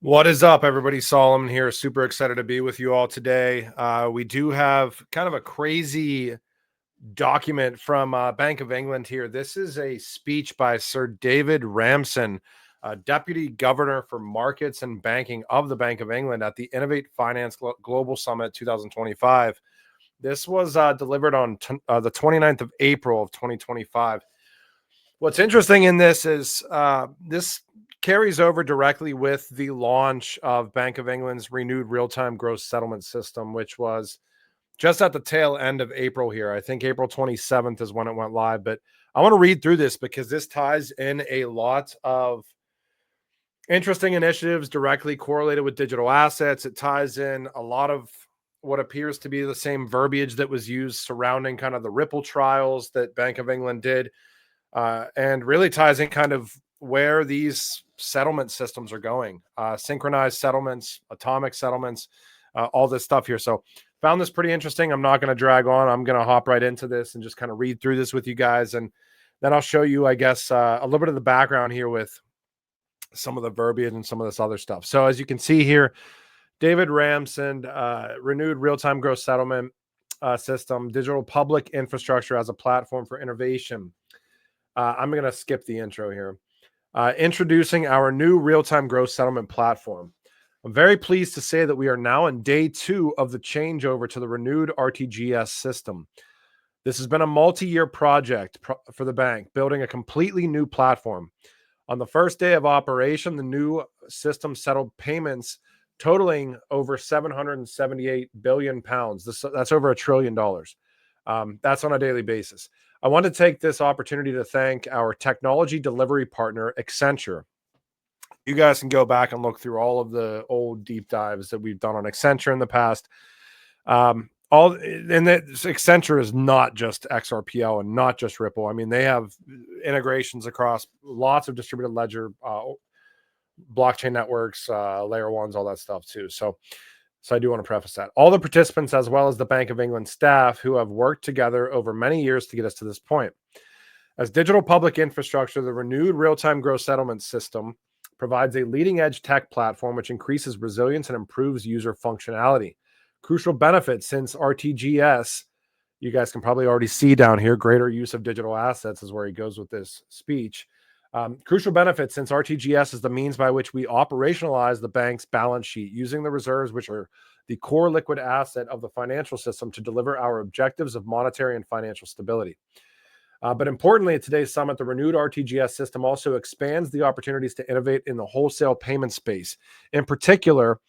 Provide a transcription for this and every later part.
What is up, everybody? Solomon here. Super excited to be with you all today. We do have kind of a crazy document from Bank of England here. This is a speech by Sir David Ramsden, Deputy Governor for Markets and Banking of the Bank of England at the Innovate Finance Global Summit 2025. This was delivered on the 29th of April of 2025. What's interesting in this is this carries over directly with the launch of Bank of England's renewed real-time gross settlement system, which was just at the tail end of April here. I think April 27th is when it went live, but I want to read through this because this ties in a lot of interesting initiatives directly correlated with digital assets. It ties in a lot of what appears to be the same verbiage that was used surrounding kind of the Ripple trials that Bank of England did, and really ties in kind of where these settlement systems are going, synchronized settlements, atomic settlements, all this stuff here. So found this pretty interesting. I'm not going to drag on. I'm going to hop right into this and just kind of read through this with you guys. And then I'll show you, I guess, a little bit of the background here with some of the verbiage and some of this other stuff. So as you can see here, David Ramsden, renewed real-time gross settlement system, digital public infrastructure as a platform for innovation. I'm going to skip the intro here. Introducing our new real-time gross settlement platform. I'm very pleased to say that we are now in day 2 of the changeover to the renewed RTGS system. This has been a multi-year project for the bank, building a completely new platform. On the first day of operation, the new system settled payments totaling over 778 billion pounds. That's over $1 trillion. That's on a daily basis. I want to take this opportunity to thank our technology delivery partner, Accenture. You guys can go back and look through all of the old deep dives that we've done on Accenture in the past. Accenture is not just XRPL and not just Ripple. I mean, they have integrations across lots of distributed ledger, blockchain networks, layer ones, all that stuff too. So I do want to preface that. All the participants, as well as the Bank of England staff, who have worked together over many years to get us to this point. As digital public infrastructure, the renewed real-time gross settlement system provides a leading-edge tech platform which increases resilience and improves user functionality. Crucial benefits since RTGS, you guys can probably already see down here, greater use of digital assets is where he goes with this speech. Crucial benefits since RTGS is the means by which we operationalize the bank's balance sheet, using the reserves, which are the core liquid asset of the financial system, to deliver our objectives of monetary and financial stability. But importantly, at today's summit, the renewed RTGS system also expands the opportunities to innovate in the wholesale payment space, in particular,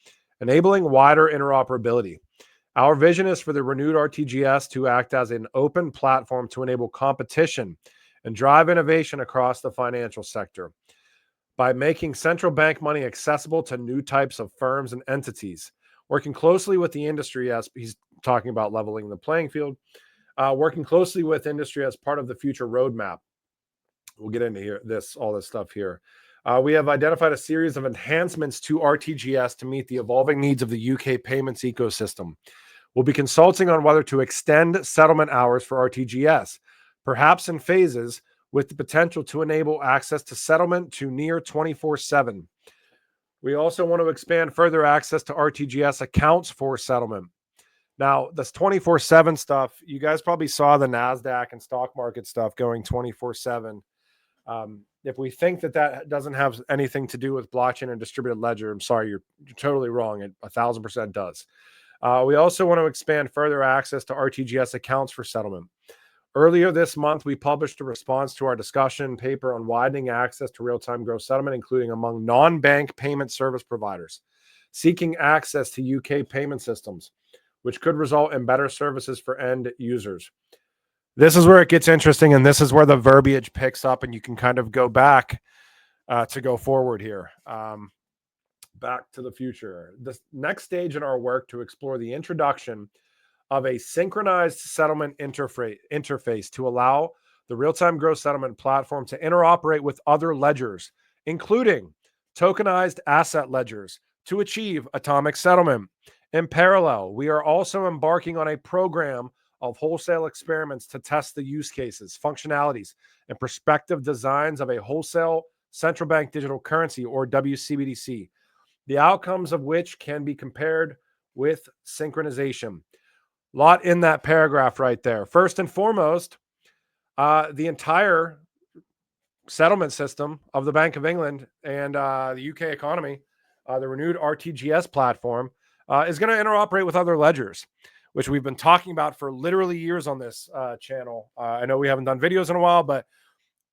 enabling wider interoperability. Our vision is for the renewed RTGS to act as an open platform to enable competition and drive innovation across the financial sector by making central bank money accessible to new types of firms and entities, working closely with the industry, as he's talking about leveling the playing field, working closely with industry as part of the future roadmap. We'll get into all this stuff here. We have identified a series of enhancements to RTGS to meet the evolving needs of the UK payments ecosystem. We'll be consulting on whether to extend settlement hours for RTGS, perhaps in phases, with the potential to enable access to settlement to near 24/7. We also want to expand further access to RTGS accounts for settlement. Now, this 24/7 stuff, you guys probably saw the NASDAQ and stock market stuff going 24/7. If we think that doesn't have anything to do with blockchain and distributed ledger, I'm sorry, you're totally wrong. It 1,000% does. We also want to expand further access to RTGS accounts for settlement. Earlier this month, we published a response to our discussion paper on widening access to real-time gross settlement, including among non-bank payment service providers seeking access to UK payment systems, which could result in better services for end users. This is where it gets interesting, and this is where the verbiage picks up, and you can kind of go back to go forward here. Back to the future. The next stage in our work to explore the introduction of a synchronized settlement interface to allow the real-time gross settlement platform to interoperate with other ledgers, including tokenized asset ledgers, to achieve atomic settlement. In parallel, we are also embarking on a program of wholesale experiments to test the use cases, functionalities, and prospective designs of a wholesale central bank digital currency, or WCBDC. the outcomes of which can be compared with synchronization. A lot in that paragraph right there. First and foremost, the entire settlement system of the Bank of England and the UK economy, the renewed RTGS platform, is going to interoperate with other ledgers, which we've been talking about for literally years on this channel. I know we haven't done videos in a while, but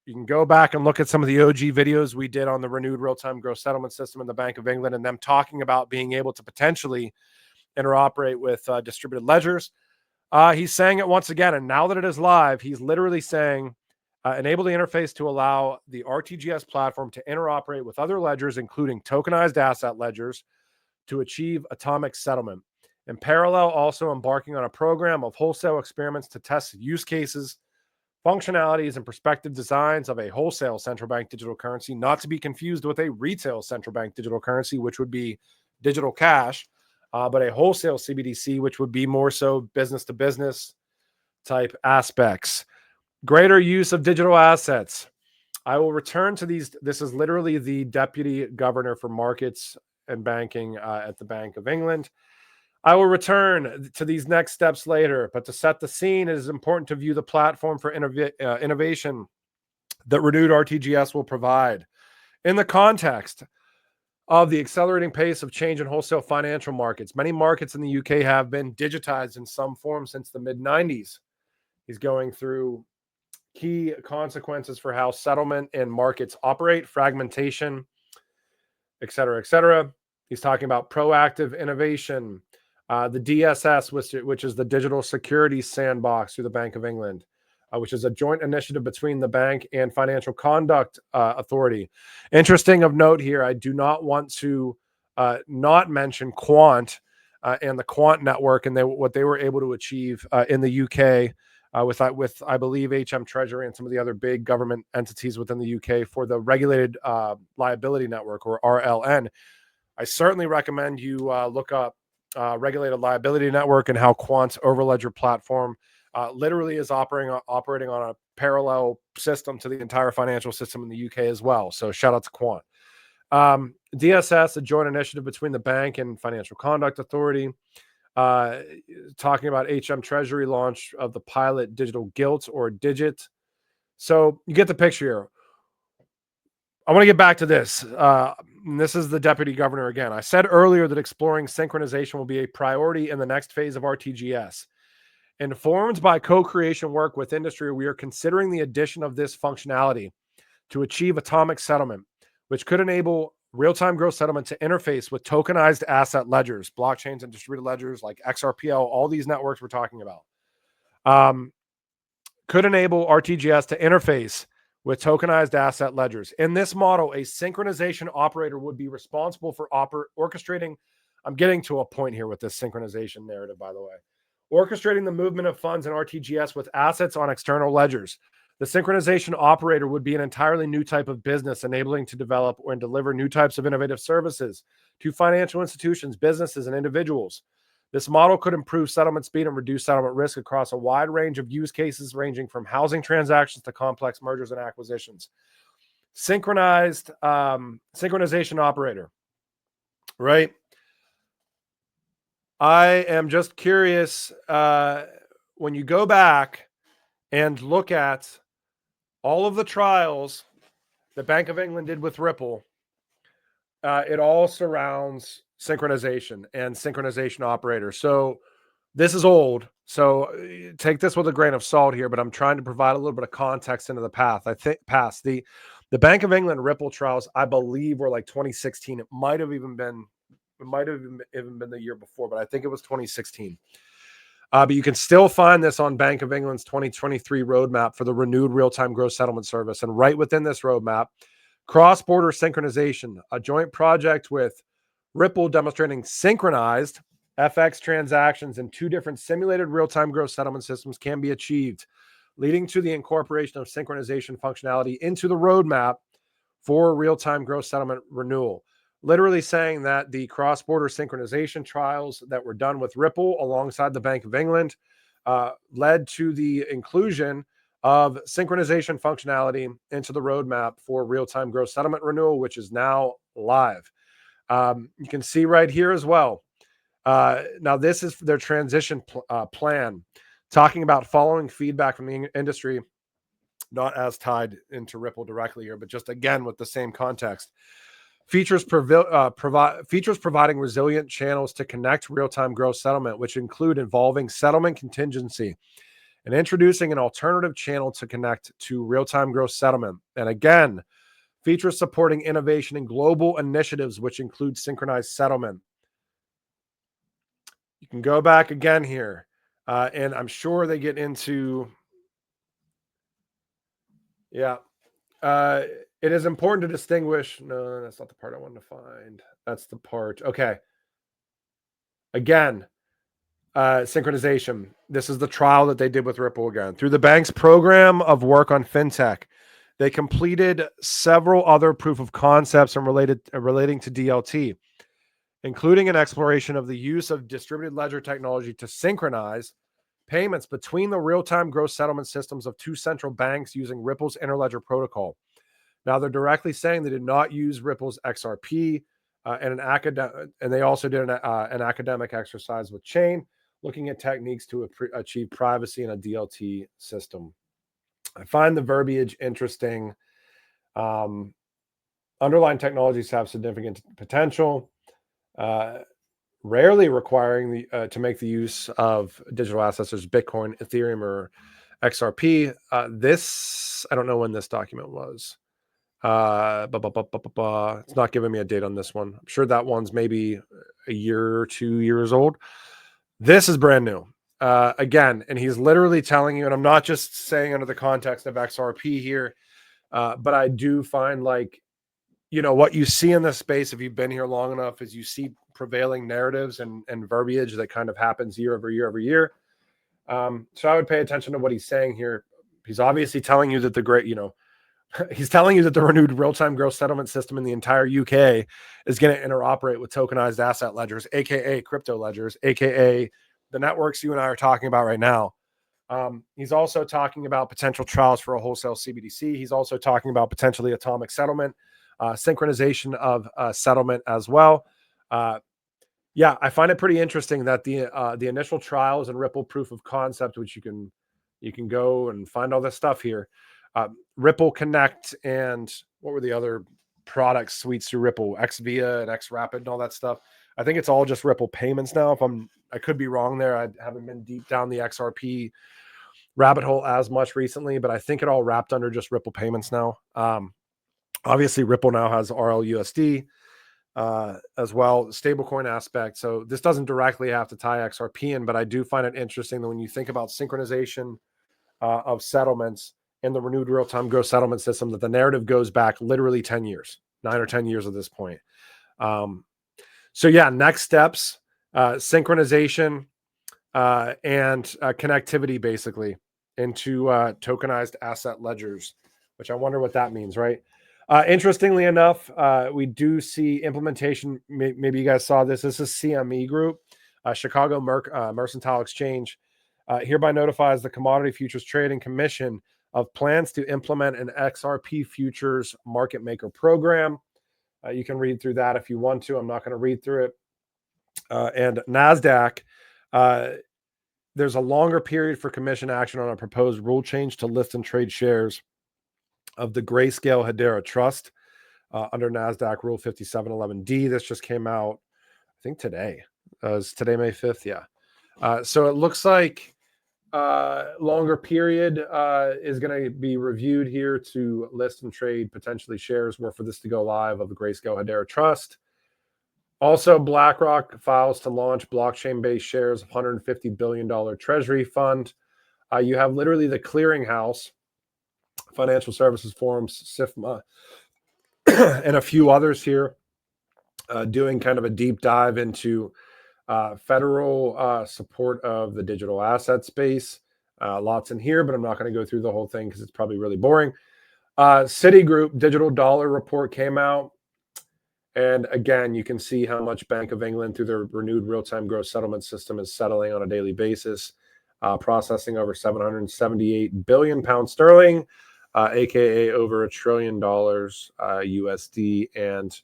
you can go back and look at some of the OG videos we did on the renewed real-time gross settlement system in the Bank of England and them talking about being able to potentially interoperate with distributed ledgers. He's saying it once again, and now that it is live, he's literally saying, enable the interface to allow the RTGS platform to interoperate with other ledgers, including tokenized asset ledgers, to achieve atomic settlement. In parallel, also embarking on a program of wholesale experiments to test use cases, functionalities, and prospective designs of a wholesale central bank digital currency, not to be confused with a retail central bank digital currency, which would be digital cash, but a wholesale CBDC, which would be more so business to business type aspects. Greater use of digital assets. I will return to these. This is literally the Deputy Governor for Markets and Banking at the Bank of England. I will return to these next steps later, but to set the scene, it is important to view the platform for innovation that renewed RTGS will provide in the context of the accelerating pace of change in wholesale financial markets. Many markets in the UK have been digitized in some form since the mid-90s. He's going through key consequences for how settlement and markets operate, fragmentation, et cetera, et cetera. He's talking about proactive innovation, the DSS, which is the Digital Securities Sandbox through the Bank of England, which is a joint initiative between the bank and Financial Conduct Authority. Interesting of note here, I do not want to not mention Quant and the Quant network and what they were able to achieve in the UK with, I believe, HM Treasury and some of the other big government entities within the UK for the Regulated Liability Network, or RLN. I certainly recommend you look up Regulated Liability Network and how Quant's Overledger platform literally is operating on a parallel system to the entire financial system in the UK as well. So shout out to Quant. DSS, a joint initiative between the bank and Financial Conduct Authority, talking about HM Treasury launch of the pilot digital gilt or digit. So you get the picture here. I want to get back to this. This is the Deputy Governor again. I said earlier that exploring synchronization will be a priority in the next phase of RTGS. Informed by co-creation work with industry, we are considering the addition of this functionality to achieve atomic settlement, which could enable real-time gross settlement to interface with tokenized asset ledgers, blockchains, and distributed ledgers like XRPL, all these networks we're talking about. Could enable RTGS to interface with tokenized asset ledgers. In this model, a synchronization operator would be responsible for orchestrating. I'm getting to a point here with this synchronization narrative, by the way. Orchestrating the movement of funds in RTGS with assets on external ledgers. The synchronization operator would be an entirely new type of business, enabling to develop and deliver new types of innovative services to financial institutions, businesses, and individuals. This model could improve settlement speed and reduce settlement risk across a wide range of use cases, ranging from housing transactions to complex mergers and acquisitions. Synchronized synchronization operator, right? I am just curious, when you go back and look at all of the trials the Bank of England did with Ripple, it all surrounds synchronization and synchronization operators. So this is old, so take this with a grain of salt here, but I'm trying to provide a little bit of context into the path. I think past the Bank of England Ripple trials, I believe, were like 2016. It might have even been the year before, but I think it was 2016. But you can still find this on Bank of England's 2023 roadmap for the renewed real-time gross settlement service. And right within this roadmap, cross-border synchronization, a joint project with Ripple demonstrating synchronized FX transactions in two different simulated real-time gross settlement systems can be achieved, leading to the incorporation of synchronization functionality into the roadmap for real-time gross settlement renewal. Literally saying that the cross-border synchronization trials that were done with Ripple alongside the Bank of England led to the inclusion of synchronization functionality into the roadmap for real-time gross settlement renewal, which is now live. You can see right here as well. Now, this is their transition plan, talking about following feedback from the industry, not as tied into Ripple directly here, but just again with the same context. Features providing resilient channels to connect real-time gross settlement, which include involving settlement contingency and introducing an alternative channel to connect to real-time gross settlement. And again, features supporting innovation in global initiatives, which include synchronized settlement. You can go back again here, and I'm sure they get into, yeah. It is important to distinguish. No, that's not the part I wanted to find. That's the part. Okay. Again, synchronization. This is the trial that they did with Ripple again. Through the bank's program of work on fintech, they completed several other proof of concepts and relating to DLT, including an exploration of the use of distributed ledger technology to synchronize payments between the real-time gross settlement systems of two central banks using Ripple's interledger protocol. Now, they're directly saying they did not use Ripple's XRP, and they also did an academic exercise with Chain, looking at techniques to achieve privacy in a DLT system. I find the verbiage interesting. Underlying technologies have significant potential, rarely requiring to make the use of digital assets such as Bitcoin, Ethereum, or XRP. This, I don't know when this document was. It's not giving me a date on this one. I'm sure that one's maybe a year or 2 years old. This is brand new. Again, and he's literally telling you, and I'm not just saying under the context of XRP here, but I do find, like, what you see in this space, if you've been here long enough, is you see prevailing narratives and verbiage that kind of happens year over year over year. So I would pay attention to what he's saying here. He's obviously telling you that he's telling you that the renewed real-time gross settlement system in the entire UK is going to interoperate with tokenized asset ledgers, aka crypto ledgers, aka the networks you and I are talking about right now. He's also talking about potential trials for a wholesale CBDC. He's also talking about potentially atomic settlement, synchronization of settlement as well. Yeah, I find it pretty interesting that the initial trials and Ripple proof of concept, which you can go and find all this stuff here. Ripple Connect, and what were the other product suites through Ripple? XVIA and XRapid and all that stuff. I think it's all just Ripple payments now. I could be wrong there. I haven't been deep down the XRP rabbit hole as much recently, but I think it all wrapped under just Ripple payments now. Obviously, Ripple now has RLUSD as well, stablecoin aspect. So this doesn't directly have to tie XRP in, but I do find it interesting that when you think about synchronization of settlements in the renewed real-time gross settlement system, that the narrative goes back literally 10 years, 9 or 10 years at this point. So yeah, next steps, synchronization and connectivity basically into tokenized asset ledgers, which I wonder what that means, right? Interestingly enough, we do see implementation. Maybe you guys saw this. This is CME Group, Chicago Mercantile Exchange, hereby notifies the Commodity Futures Trading Commission of plans to implement an XRP futures market maker program. You can read through that if you want to. I'm not going to read through it. And NASDAQ, there's a longer period for commission action on a proposed rule change to list and trade shares of the Grayscale Hedera Trust under NASDAQ Rule 5711D. This just came out, I think today. Is today May 5th? Yeah. So it looks like longer period is going to be reviewed here to list and trade potentially shares were for this to go live of the Grayscale Hedera Trust. Also, BlackRock files to launch blockchain-based shares of $150 billion treasury fund. You have literally the clearinghouse, Financial Services Forums, SIFMA, and a few others here doing kind of a deep dive into federal support of the digital asset space. Lots in here, but I'm not going to go through the whole thing because it's probably really boring. Citigroup digital dollar report came out. And again, you can see how much Bank of England, through their renewed real-time gross settlement system, is settling on a daily basis, processing over 778 billion pounds sterling, aka over $1 trillion USD. And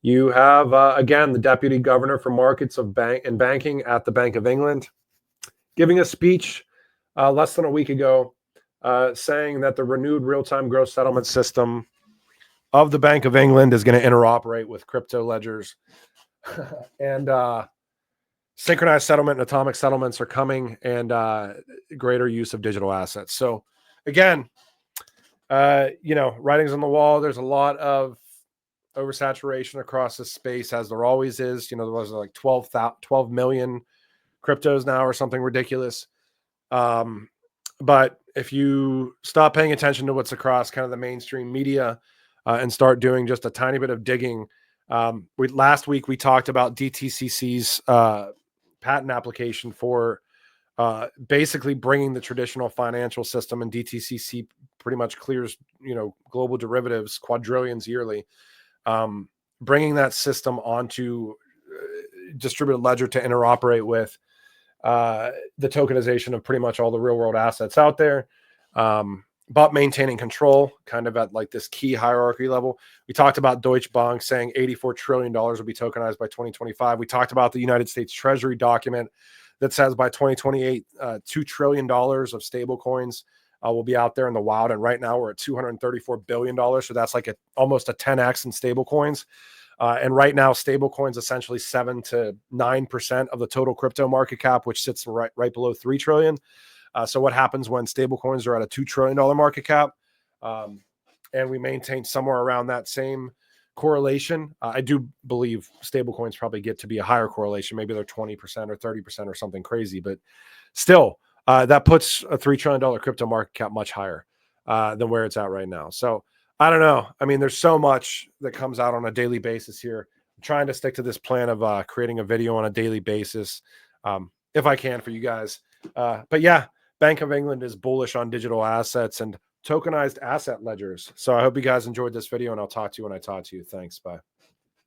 You have, again, the Deputy Governor for Markets of Banking at the Bank of England giving a speech less than a week ago saying that the renewed real-time gross settlement system of the Bank of England is going to interoperate with crypto ledgers. And synchronized settlement and atomic settlements are coming, and greater use of digital assets. So again, writings on the wall. There's a lot of oversaturation across this space, as there always is. There was like 12 million cryptos now or something ridiculous. But if you stop paying attention to what's across kind of the mainstream media and start doing just a tiny bit of digging, last week we talked about DTCC's patent application for basically bringing the traditional financial system, and DTCC pretty much clears, global derivatives quadrillions yearly, bringing that system onto distributed ledger to interoperate with the tokenization of pretty much all the real world assets out there, but maintaining control kind of at like this key hierarchy level. We talked about Deutsche Bank saying $84 trillion will be tokenized by 2025. We talked about the United States Treasury document that says by 2028, $2 trillion of stable coins will be out there in the wild. And right now we're at $234 billion. So that's like almost a 10x in stable coins. And right now, stable coins essentially 7 to 9% of the total crypto market cap, which sits right below 3 trillion. So what happens when stable coins are at a $2 trillion market cap? And we maintain somewhere around that same correlation. I do believe stable coins probably get to be a higher correlation. Maybe they're 20% or 30% or something crazy, but still, that puts a $3 trillion crypto market cap much higher than where it's at right now. So I don't know. I mean, there's so much that comes out on a daily basis here. I'm trying to stick to this plan of creating a video on a daily basis, if I can, for you guys. But yeah, Bank of England is bullish on digital assets and tokenized asset ledgers. So I hope you guys enjoyed this video, and I'll talk to you when I talk to you. Thanks. Bye.